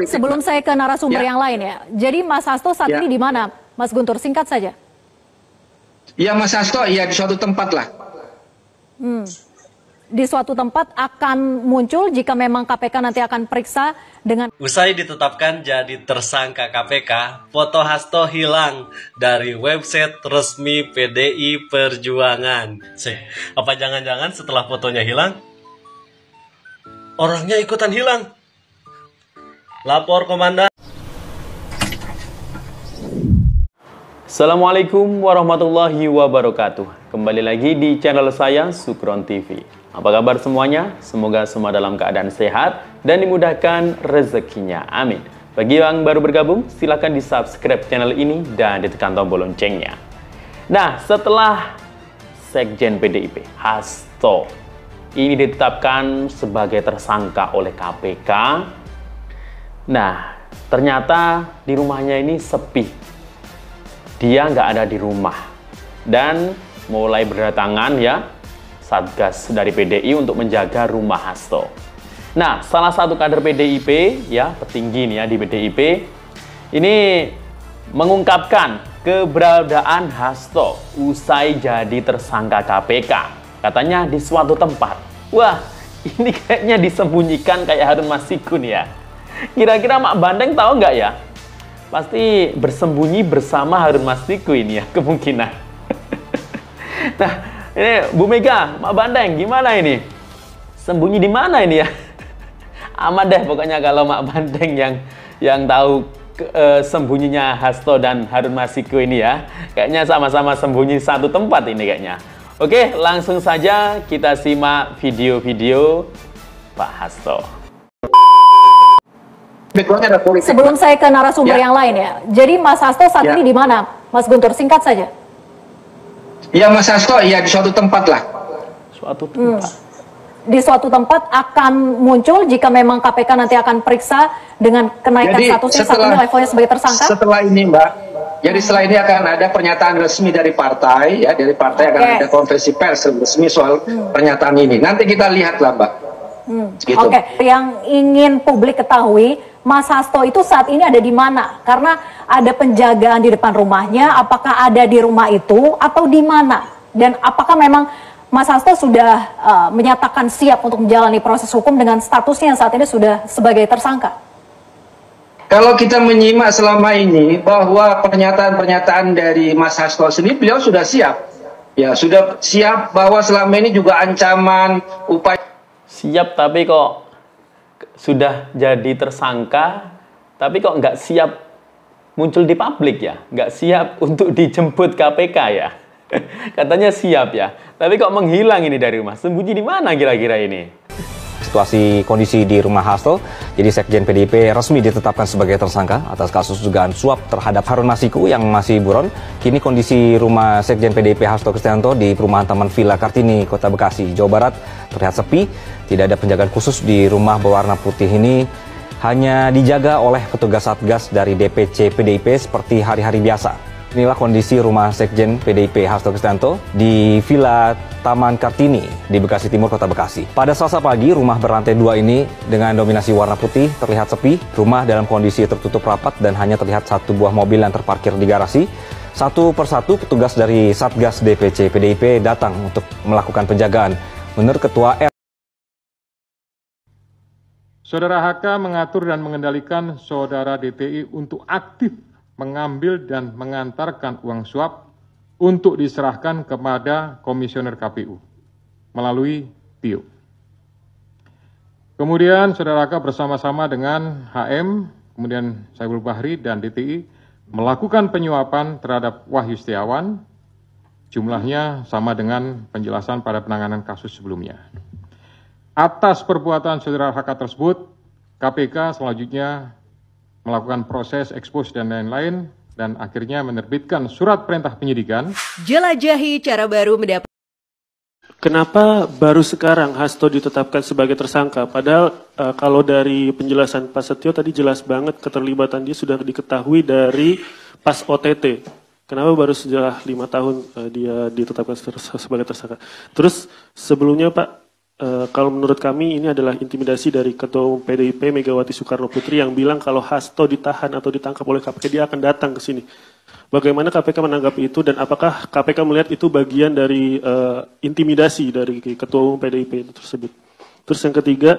Sebelum saya ke narasumber yang lain ya, jadi Mas Hasto saat ini di mana, Mas Guntur? Singkat saja. Ya Mas Hasto, ya di suatu tempat lah. Di suatu tempat akan muncul jika memang KPK nanti akan periksa dengan... Usai ditetapkan jadi tersangka KPK, foto Hasto hilang dari website resmi PDI Perjuangan. Apa jangan-jangan setelah fotonya hilang, orangnya ikutan hilang? Lapor komandan. Assalamualaikum warahmatullahi wabarakatuh. Kembali lagi di channel saya, Sukron TV. Apa kabar semuanya? Semoga semua dalam keadaan sehat dan dimudahkan rezekinya. Amin. Bagi yang baru bergabung, silakan di subscribe channel ini dan ditekan tombol loncengnya. Nah, setelah Sekjen PDIP Hasto ini ditetapkan sebagai tersangka oleh KPK, nah ternyata di rumahnya ini sepi. Dia nggak ada di rumah dan mulai berdatangan ya Satgas dari PDI untuk menjaga rumah Hasto. Nah, salah satu kader PDIP ya, petinggi nih ya di PDIP ini mengungkapkan keberadaan Hasto usai jadi tersangka KPK. Katanya di suatu tempat. Wah, ini kayaknya disembunyikan kayak Harun Masiku nih ya. Kira-kira Mak Bandeng tahu nggak ya? Pasti bersembunyi bersama Harun Masiku ini ya, kemungkinan. Nah, ini Bu Mega, Mak Bandeng, gimana ini? Sembunyi di mana ini ya? Aman deh pokoknya kalau Mak Bandeng yang tahu sembunyinya Hasto dan Harun Masiku ini ya. Kayaknya sama-sama sembunyi satu tempat ini kayaknya. Oke, langsung saja kita simak video-video Pak Hasto. Sebelum saya ke narasumber yang lain ya, jadi Mas Hasto saat ini di mana, Mas Guntur? Singkat saja. Ya Mas Hasto, ya di suatu tempat lah. Suatu tempat. Di suatu tempat akan muncul jika memang KPK nanti akan periksa dengan kenaikan statusnya saat ini levelnya sebagai tersangka? Setelah ini Mbak, jadi setelah ini akan ada pernyataan resmi dari partai, ya dari partai akan ada konferensi pers resmi soal pernyataan ini. Nanti kita lihatlah Mbak. Gitu. Oke, yang ingin publik ketahui, Mas Hasto itu saat ini ada di mana? Karena ada penjagaan di depan rumahnya, apakah ada di rumah itu atau di mana? Dan apakah memang Mas Hasto sudah menyatakan siap untuk menjalani proses hukum dengan statusnya yang saat ini sudah sebagai tersangka? Kalau kita menyimak selama ini bahwa pernyataan-pernyataan dari Mas Hasto sendiri, beliau sudah siap. Ya, sudah siap bahwa selama ini juga ancaman, upaya... Siap tapi kok sudah jadi tersangka, tapi kok nggak siap muncul di publik ya, nggak siap untuk dijemput KPK ya. Katanya siap ya, tapi kok menghilang ini dari rumah. Sembunyi di mana kira-kira ini? Situasi kondisi di rumah Hasto, jadi Sekjen PDIP resmi ditetapkan sebagai tersangka atas kasus dugaan suap terhadap Harun Masiku yang masih buron. Kini kondisi rumah Sekjen PDIP Hasto Kristianto di perumahan Taman Villa Kartini, Kota Bekasi, Jawa Barat terlihat sepi. Tidak ada penjagaan khusus di rumah berwarna putih ini, hanya dijaga oleh petugas Satgas dari DPC PDIP seperti hari-hari biasa. Inilah kondisi rumah Sekjen PDIP Hasto Kristianto di Villa Taman Kartini di Bekasi Timur, Kota Bekasi. Pada Selasa pagi, rumah berlantai 2 ini dengan dominasi warna putih terlihat sepi. Rumah dalam kondisi tertutup rapat dan hanya terlihat satu buah mobil yang terparkir di garasi. Satu persatu petugas dari Satgas DPC PDIP datang untuk melakukan penjagaan. Menurut Ketua R. Saudara HK mengatur dan mengendalikan saudara DTI untuk aktif mengambil dan mengantarkan uang suap untuk diserahkan kepada Komisioner KPU melalui PIO. Kemudian Saudara HK bersama-sama dengan HM, kemudian Saiful Bahri dan DTI melakukan penyuapan terhadap Wahyu Setiawan, jumlahnya sama dengan penjelasan pada penanganan kasus sebelumnya. Atas perbuatan Saudara HK tersebut, KPK selanjutnya melakukan proses ekspos dan lain-lain, dan akhirnya menerbitkan surat perintah penyidikan. Jelajahi cara baru mendapat. Kenapa baru sekarang Hasto ditetapkan sebagai tersangka? Padahal kalau dari penjelasan Pak Setio tadi jelas banget keterlibatan dia sudah diketahui dari pas OTT. Kenapa baru setelah 5 tahun dia ditetapkan sebagai tersangka? Terus sebelumnya Pak, kalau menurut kami ini adalah intimidasi dari Ketua Umum PDIP Megawati Soekarno Putri yang bilang kalau Hasto ditahan atau ditangkap oleh KPK dia akan datang ke sini. Bagaimana KPK menanggapi itu dan apakah KPK melihat itu bagian dari intimidasi dari Ketua Umum PDIP tersebut? Terus yang ketiga,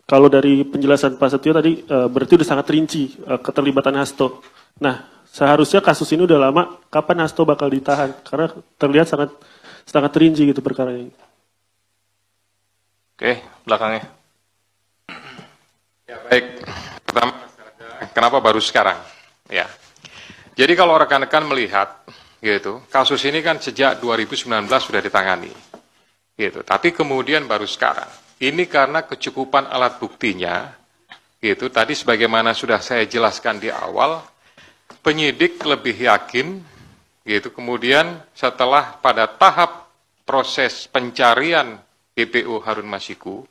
kalau dari penjelasan Pak Setio tadi berarti udah sangat rinci keterlibatan Hasto. Nah, seharusnya kasus ini udah lama, kapan Hasto bakal ditahan? Karena terlihat sangat rinci gitu perkara ini. Oke, belakangnya. Ya, baik. Pertama, kenapa baru sekarang? Ya. Jadi kalau rekan-rekan melihat, gitu, kasus ini kan sejak 2019 sudah ditangani, gitu. Tapi kemudian baru sekarang. Ini karena kecukupan alat buktinya, gitu. Tadi sebagaimana sudah saya jelaskan di awal, penyidik lebih yakin, gitu. Kemudian setelah pada tahap proses pencarian DPO Harun Masiku,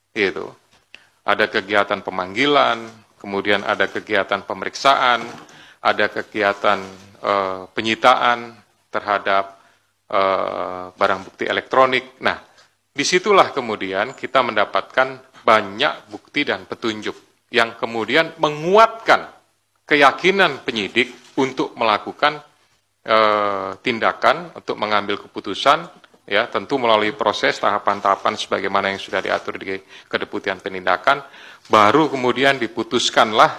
gitu, ada kegiatan pemanggilan, kemudian ada kegiatan pemeriksaan, ada kegiatan penyitaan terhadap barang bukti elektronik. Nah, disitulah kemudian kita mendapatkan banyak bukti dan petunjuk yang kemudian menguatkan keyakinan penyidik untuk melakukan tindakan, untuk mengambil keputusan, ya tentu melalui proses tahapan-tahapan sebagaimana yang sudah diatur di Kedeputian Penindakan, baru kemudian diputuskanlah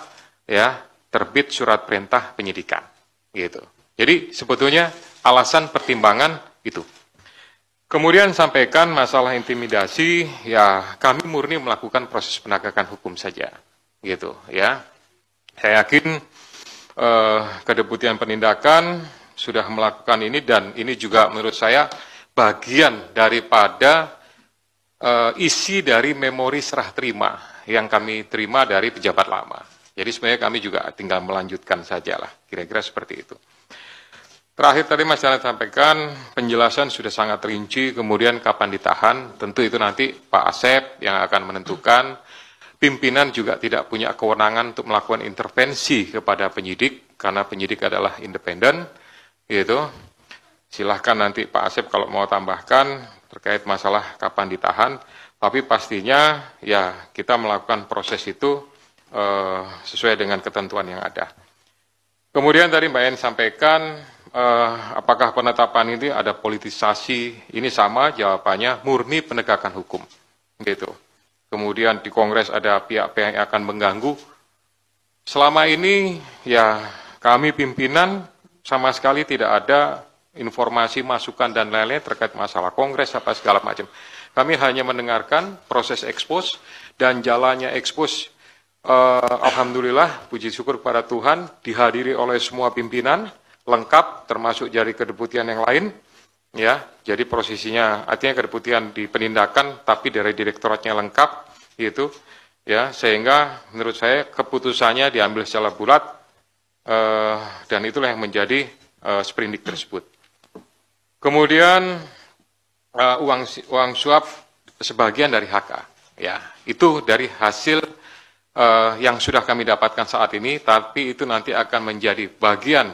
ya terbit surat perintah penyidikan, gitu. Jadi sebetulnya alasan pertimbangan itu. Kemudian sampaikan masalah intimidasi, ya kami murni melakukan proses penegakan hukum saja, gitu ya. Saya yakin Kedeputian Penindakan sudah melakukan ini dan ini juga menurut saya bagian daripada isi dari memori serah terima yang kami terima dari pejabat lama. Jadi sebenarnya kami juga tinggal melanjutkan sajalah, kira-kira seperti itu. Terakhir tadi Mas Jalan sampaikan, penjelasan sudah sangat rinci, kemudian kapan ditahan, tentu itu nanti Pak Asep yang akan menentukan. Pimpinan juga tidak punya kewenangan untuk melakukan intervensi kepada penyidik, karena penyidik adalah independen, gitu. Silahkan nanti Pak Asep kalau mau tambahkan terkait masalah kapan ditahan, tapi pastinya ya kita melakukan proses itu sesuai dengan ketentuan yang ada. Kemudian tadi Mbak En sampaikan, apakah penetapan ini ada politisasi? Ini sama jawabannya, murni penegakan hukum, gitu. Kemudian di Kongres ada pihak-pihak yang akan mengganggu. Selama ini ya kami pimpinan sama sekali tidak ada informasi, masukan dan lain-lain terkait masalah Kongres apa segala macam. Kami hanya mendengarkan proses ekspos dan jalannya ekspos. Alhamdulillah, puji syukur kepada Tuhan, dihadiri oleh semua pimpinan, lengkap, termasuk dari kedeputian yang lain. Ya, jadi posisinya artinya kedeputian di penindakan, tapi dari direktoratnya lengkap, gitu. Ya, sehingga menurut saya keputusannya diambil secara bulat, dan itulah yang menjadi sprindik tersebut. Kemudian uang suap sebagian dari HK, ya itu dari hasil yang sudah kami dapatkan saat ini, tapi itu nanti akan menjadi bagian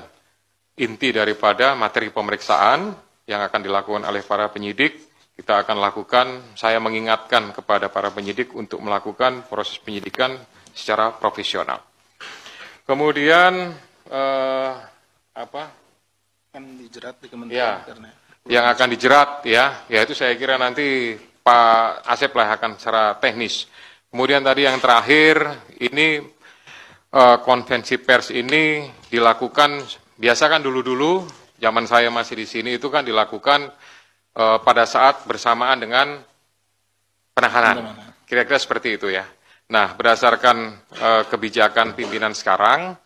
inti daripada materi pemeriksaan yang akan dilakukan oleh para penyidik. Kita akan lakukan, saya mengingatkan kepada para penyidik untuk melakukan proses penyidikan secara profesional. Kemudian Kan dijerat di Kementerian Internet. Yang akan dijerat ya itu saya kira nanti Pak Asep lah akan secara teknis. Kemudian tadi yang terakhir ini konvensi pers ini dilakukan, biasa kan dulu-dulu zaman saya masih di sini itu kan dilakukan pada saat bersamaan dengan penahanan. Kira-kira seperti itu ya. Nah, berdasarkan kebijakan pimpinan sekarang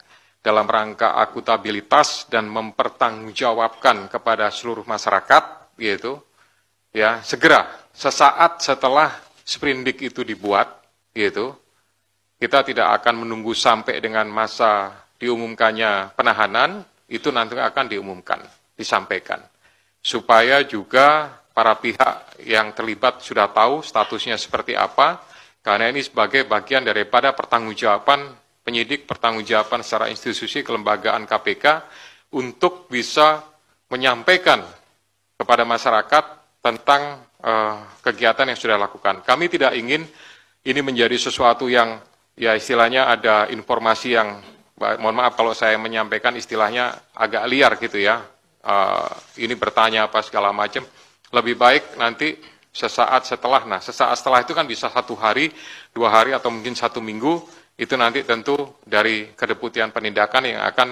dalam rangka akuntabilitas dan mempertanggungjawabkan kepada seluruh masyarakat, gitu, ya segera sesaat setelah sprindik itu dibuat, gitu, kita tidak akan menunggu sampai dengan masa diumumkannya penahanan, itu nanti akan diumumkan, disampaikan, supaya juga para pihak yang terlibat sudah tahu statusnya seperti apa, karena ini sebagai bagian daripada pertanggungjawaban penyidik, pertanggungjawaban secara institusi kelembagaan KPK untuk bisa menyampaikan kepada masyarakat tentang kegiatan yang sudah dilakukan. Kami tidak ingin ini menjadi sesuatu yang ya istilahnya ada informasi yang, mohon maaf kalau saya menyampaikan istilahnya agak liar gitu ya, ini bertanya apa segala macam. Lebih baik nanti sesaat setelah itu kan bisa 1 hari, 2 hari atau mungkin 1 minggu, itu nanti tentu dari Kedeputian Penindakan yang akan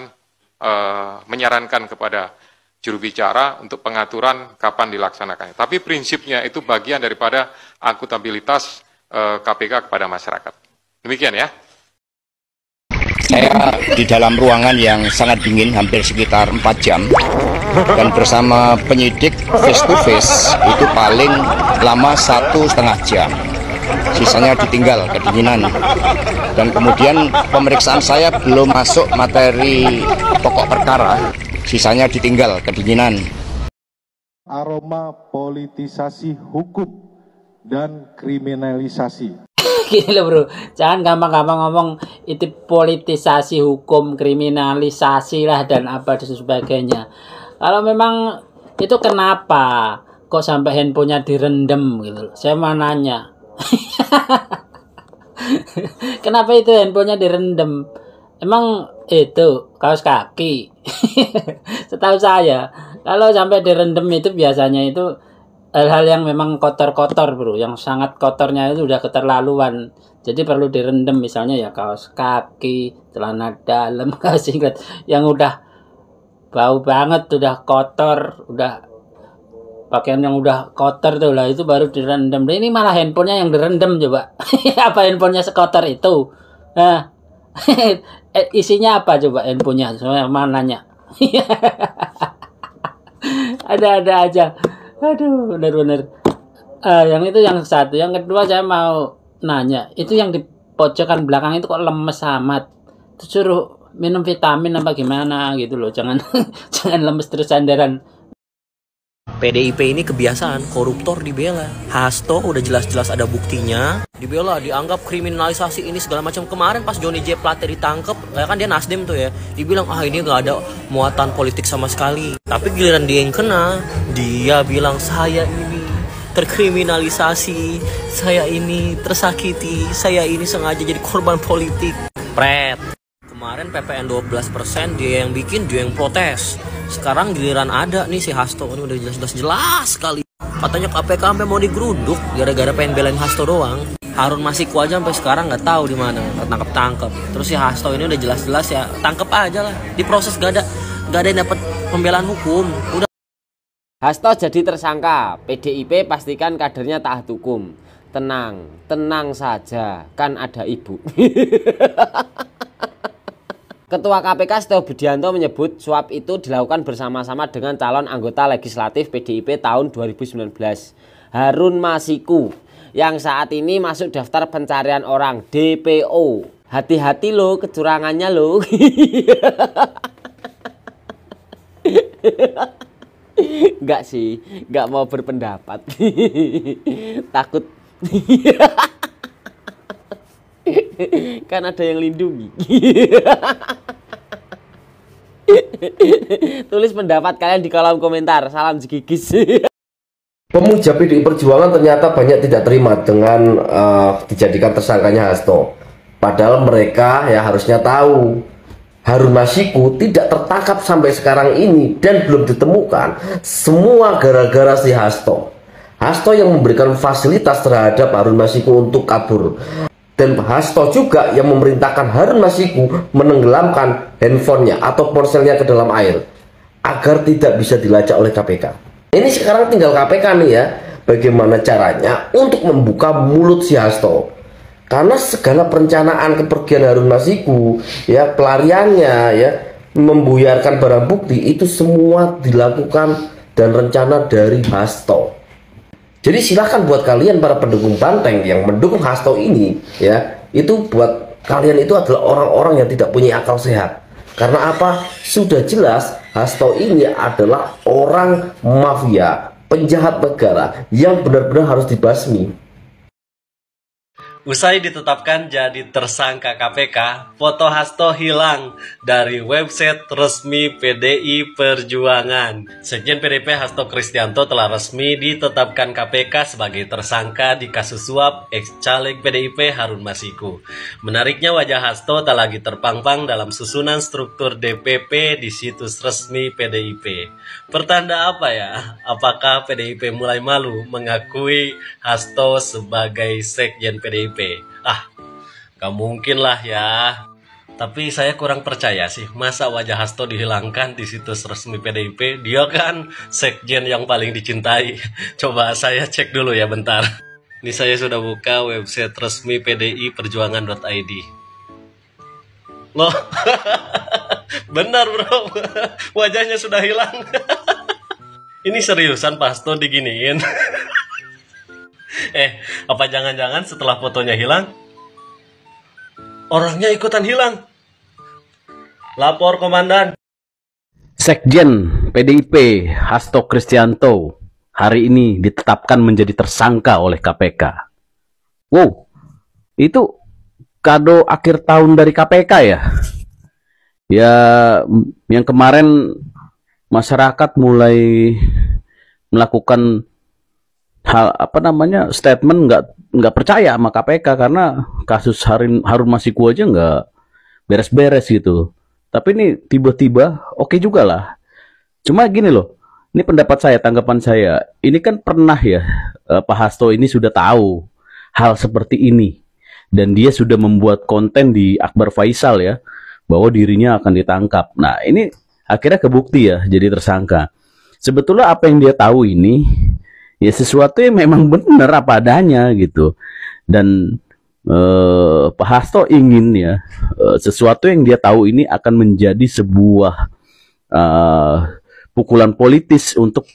menyarankan kepada juru bicara untuk pengaturan kapan dilaksanakannya. Tapi prinsipnya itu bagian daripada akuntabilitas KPK kepada masyarakat. Demikian ya. Saya di dalam ruangan yang sangat dingin hampir sekitar 4 jam dan bersama penyidik face to face itu paling lama 1,5 jam. Sisanya ditinggal kedinginan. Dan kemudian pemeriksaan saya belum masuk materi pokok perkara, sisanya ditinggal kedinginan. Aroma politisasi hukum dan kriminalisasi. Gini loh bro, jangan gampang-gampang ngomong itu politisasi hukum, kriminalisasi lah dan apa dan sebagainya. Kalau memang itu kenapa kok sampai handphonenya direndam gitu? Saya mau nanya. Kenapa itu handphonenya direndam? Emang itu kaos kaki? Setahu saya, kalau sampai direndam itu biasanya itu hal-hal yang memang kotor-kotor bro, yang sangat kotornya itu udah keterlaluan, jadi perlu direndam. Misalnya ya kaos kaki, celana dalam, kaos singlet yang udah bau banget, udah kotor, udah pakaian yang udah kotor tuh lah, itu baru direndam. Ini malah handphonenya yang direndam coba. Apa handphonenya sekotor itu? Nah, isinya apa coba handphonenya? Saya mau nanya. Ada-ada aja. Aduh, benar-benar. Yang itu yang satu. Yang kedua saya mau nanya, itu yang di pojokan belakang itu kok lemes amat? Itu suruh minum vitamin apa gimana gitu loh. Jangan jangan lemes terus sandaran. PDIP ini kebiasaan koruptor dibela. Hasto udah jelas-jelas ada buktinya, dibela, dianggap kriminalisasi ini segala macam. Kemarin pas Johnny J Plate ditangkep, ya kan dia Nasdem tuh ya, dibilang ini nggak ada muatan politik sama sekali. Tapi giliran dia yang kena, dia bilang saya ini terkriminalisasi, saya ini tersakiti, saya ini sengaja jadi korban politik. Pret. Kemarin PPN 12% dia yang bikin, dia yang protes. Sekarang giliran ada nih si Hasto, ini udah jelas sekali. Katanya KPK sampai mau digeruduk gara-gara pengen belain Hasto doang. Harun Masiku aja sampai sekarang nggak tahu di mana, tangkep. Terus si Hasto ini udah jelas-jelas ya tangkep aja lah. Diproses gak ada yang dapat pembelaan hukum. Udah. Hasto jadi tersangka, PDIP pastikan kadernya taat hukum. Tenang saja, kan ada ibu. Ketua KPK Setio Budianto menyebut suap itu dilakukan bersama-sama dengan calon anggota legislatif PDIP tahun 2019, Harun Masiku, yang saat ini masuk daftar pencarian orang DPO. Hati-hati loh kecurangannya loh. Enggak sih, enggak mau berpendapat. Takut. Kan ada yang lindungi. Tulis pendapat kalian di kolom komentar. Salam Jigigis. Pemuja PDI Perjuangan ternyata banyak tidak terima dengan dijadikan tersangkanya Hasto. Padahal mereka ya harusnya tahu Harun Masiku tidak tertangkap sampai sekarang ini dan belum ditemukan. Semua gara-gara si Hasto. Hasto yang memberikan fasilitas terhadap Harun Masiku untuk kabur. Dan Hasto juga yang memerintahkan Harun Masiku menenggelamkan handphonenya atau ponselnya ke dalam air agar tidak bisa dilacak oleh KPK. Ini sekarang tinggal KPK nih ya, bagaimana caranya untuk membuka mulut si Hasto. Karena segala perencanaan kepergian Harun Masiku, ya pelariannya, ya membuyarkan barang bukti itu semua dilakukan dan rencana dari Hasto. Jadi silahkan buat kalian para pendukung Banteng yang mendukung Hasto ini, ya itu buat kalian itu adalah orang-orang yang tidak punya akal sehat. Karena apa? Sudah jelas Hasto ini adalah orang mafia, penjahat negara yang benar-benar harus dibasmi. Usai ditetapkan jadi tersangka KPK, foto Hasto hilang dari website resmi PDI Perjuangan. Sekjen PDIP Hasto Kristianto telah resmi ditetapkan KPK sebagai tersangka di kasus suap ex-caleg PDIP Harun Masiku. Menariknya, wajah Hasto tak lagi terpampang dalam susunan struktur DPP di situs resmi PDIP. Pertanda apa ya? Apakah PDIP mulai malu mengakui Hasto sebagai sekjen PDIP? Gak mungkin lah ya. Tapi saya kurang percaya sih, masa wajah Hasto dihilangkan di situs resmi PDIP? Dia kan sekjen yang paling dicintai. Coba saya cek dulu ya bentar. Ini saya sudah buka website resmi PDI Perjuangan.id. Loh, benar bro, wajahnya sudah hilang. Ini seriusan Pak Hasto diginiin? Apa jangan-jangan setelah fotonya hilang, orangnya ikutan hilang? Lapor komandan. Sekjen PDIP Hasto Kristianto hari ini ditetapkan menjadi tersangka oleh KPK. Wow, itu kado akhir tahun dari KPK ya? Ya, yang kemarin masyarakat mulai melakukan statement nggak percaya sama KPK karena kasus Harun Masiku aja nggak beres-beres gitu. Tapi ini tiba-tiba oke juga lah. Cuma gini loh, ini pendapat saya, tanggapan saya. Ini kan pernah ya Pak Hasto ini sudah tahu hal seperti ini dan dia sudah membuat konten di Akbar Faisal ya bahwa dirinya akan ditangkap. Nah ini akhirnya kebukti ya jadi tersangka. Sebetulnya apa yang dia tahu ini ya sesuatu yang memang benar apa adanya gitu. Dan Pak Hasto ingin ya sesuatu yang dia tahu ini akan menjadi sebuah pukulan politis untuk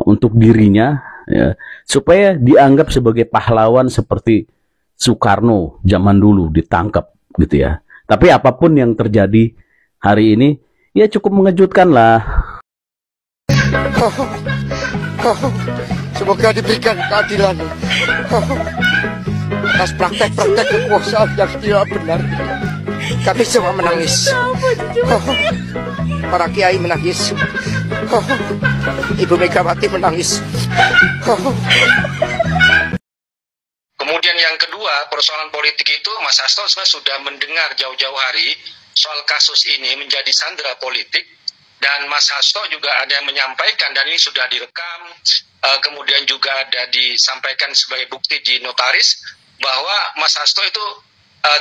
untuk dirinya ya, supaya dianggap sebagai pahlawan seperti Soekarno zaman dulu ditangkap gitu ya. Tapi apapun yang terjadi hari ini ya cukup mengejutkan lah. Semoga diberikan keadilan atas praktek-praktek kekuasaan yang tidak benar. Kami semua menangis. Para kiai menangis. Ibu Megawati menangis. Kemudian yang kedua, persoalan politik itu Mas Hasto sudah mendengar jauh-jauh hari soal kasus ini menjadi sandera politik. Dan Mas Hasto juga ada yang menyampaikan, dan ini sudah direkam, kemudian juga ada disampaikan sebagai bukti di notaris, bahwa Mas Hasto itu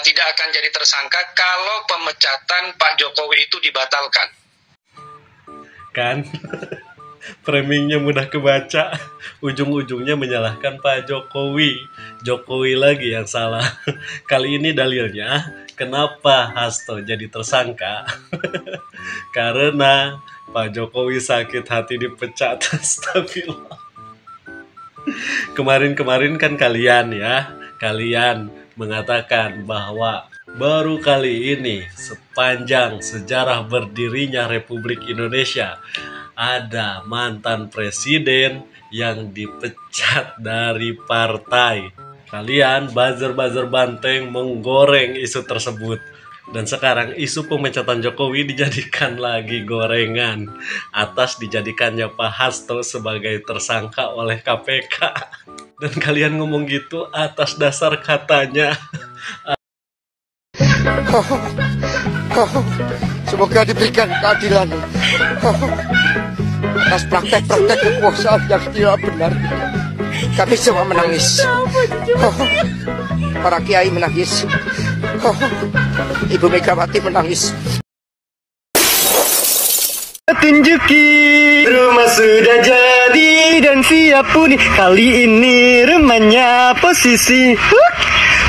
tidak akan jadi tersangka kalau pemecatan Pak Jokowi itu dibatalkan. Kan, framingnya mudah kebaca, ujung-ujungnya menyalahkan Pak Jokowi. Jokowi lagi yang salah. Kali ini dalilnya, kenapa Hasto jadi tersangka? Karena Pak Jokowi sakit hati dipecat. Astagfirullah. Kemarin-kemarin kan kalian mengatakan bahwa baru kali ini sepanjang sejarah berdirinya Republik Indonesia ada mantan presiden yang dipecat dari partai. Kalian buzzer-buzzer banteng menggoreng isu tersebut. Dan sekarang isu pemecatan Jokowi dijadikan lagi gorengan atas dijadikannya Pak Hasto sebagai tersangka oleh KPK. Dan kalian ngomong gitu atas dasar katanya. Semoga diberikan keadilan atas praktek-praktek kekuasaan yang tidak benar. Kami semua menangis. Para kiai menangis. Ibu Megawati menangis. Tunjuki rumah sudah jadi dan siap huni. Kali ini rumahnya posisi hook.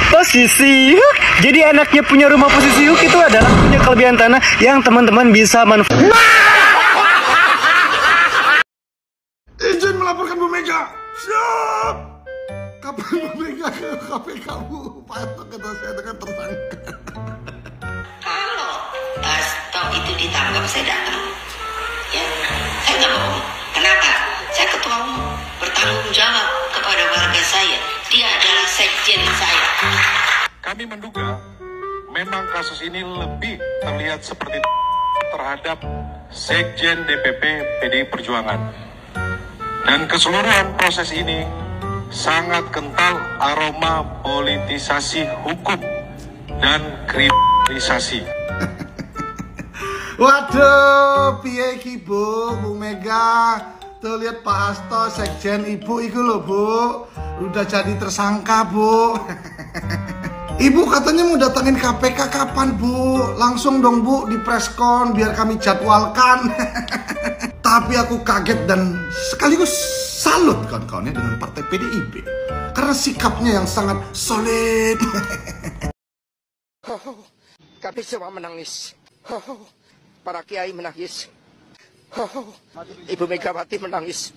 Posisi hook. Jadi anaknya punya rumah posisi hook itu adalah punya kelebihan tanah yang teman-teman bisa manfaatkan. Izin melaporkan Bu Mega. Siap. Kapan Bu Mega ke KPK Bu? Pak Hasto kata saya dengan tersangka. Kalau Hasto itu ditangkap saya datang. Ya, saya nggak bohong. Kenapa? Saya ketua umum bertanggung jawab kepada warga saya. Dia adalah sekjen saya. Kami menduga memang kasus ini lebih terlihat seperti terhadap Sekjen DPP PDI Perjuangan. Dan keseluruhan proses ini sangat kental aroma politisasi hukum dan kriminalisasi. Waduh, piye iki Bu Mega? Tuh lihat Pak Hasto, Sekjen Ibu itu loh Bu, udah jadi tersangka Bu. Ibu katanya mau datangin KPK kapan Bu? Langsung dong Bu di preskon biar kami jadwalkan. Tapi aku kaget dan sekaligus salut kawan-kawannya dengan partai PDIP karena sikapnya yang sangat solid. Kami semua menangis. Para kiai menangis. Ibu Megawati menangis.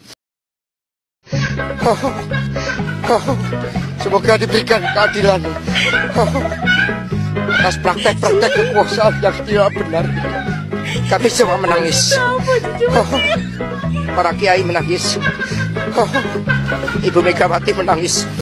Semoga diberikan keadilan atas praktek-praktek kekuasaan yang tidak benar. Kami semua menangis. Para kiai menangis. Ibu Megawati menangis.